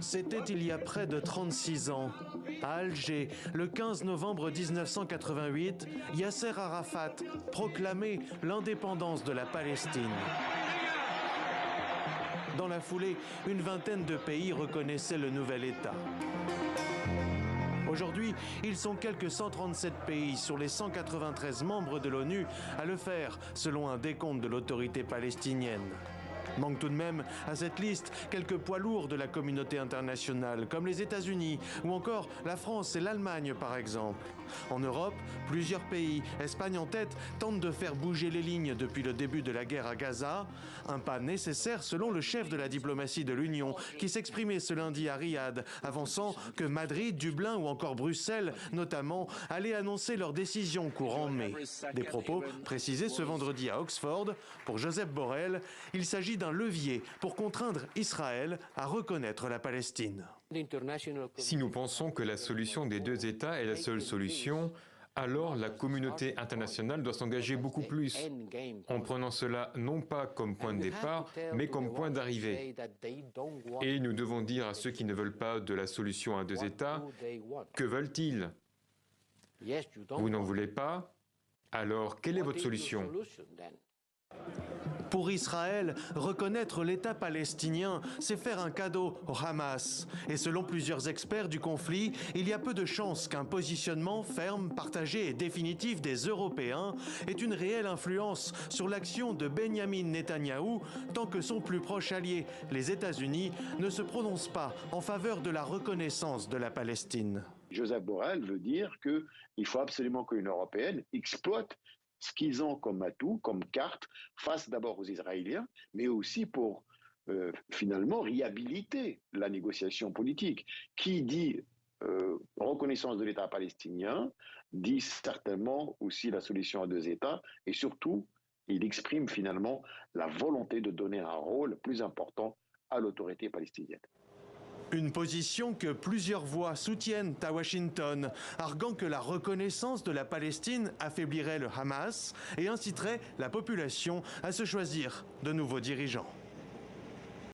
C'était il y a près de 36 ans. À Alger, le 15 novembre 1988, Yasser Arafat proclamait l'indépendance de la Palestine. Dans la foulée, une vingtaine de pays reconnaissaient le nouvel État. Aujourd'hui, ils sont quelques 137 pays sur les 193 membres de l'ONU à le faire, selon un décompte de l'autorité palestinienne. Manquent tout de même à cette liste quelques poids lourds de la communauté internationale, comme les États-Unis ou encore la France et l'Allemagne par exemple. En Europe, plusieurs pays, Espagne en tête, tentent de faire bouger les lignes depuis le début de la guerre à Gaza. Un pas nécessaire selon le chef de la diplomatie de l'Union, qui s'exprimait ce lundi à Riyad, avançant que Madrid, Dublin ou encore Bruxelles, notamment, allaient annoncer leur décision courant mai. Des propos précisés ce vendredi à Oxford. Pour Joseph Borrell, il s'agit d'un levier pour contraindre Israël à reconnaître la Palestine. Si nous pensons que la solution des deux États est la seule solution, alors la communauté internationale doit s'engager beaucoup plus, en prenant cela non pas comme point de départ, mais comme point d'arrivée. Et nous devons dire à ceux qui ne veulent pas de la solution à deux États, que veulent-ils? Vous n'en voulez pas? Alors, quelle est votre solution? Pour Israël, reconnaître l'État palestinien, c'est faire un cadeau au Hamas. Et selon plusieurs experts du conflit, il y a peu de chances qu'un positionnement ferme, partagé et définitif des Européens ait une réelle influence sur l'action de Benyamin Netanyahou, tant que son plus proche allié, les États-Unis, ne se prononce pas en faveur de la reconnaissance de la Palestine. Joseph Borrell veut dire qu'il faut absolument que l'Union européenne exploite ce qu'ils ont comme atout, comme carte, face d'abord aux Israéliens, mais aussi pour finalement réhabiliter la négociation politique. Qui dit reconnaissance de l'État palestinien, dit certainement aussi la solution à deux États, et surtout, il exprime finalement la volonté de donner un rôle plus important à l'autorité palestinienne. Une position que plusieurs voix soutiennent à Washington, arguant que la reconnaissance de la Palestine affaiblirait le Hamas et inciterait la population à se choisir de nouveaux dirigeants.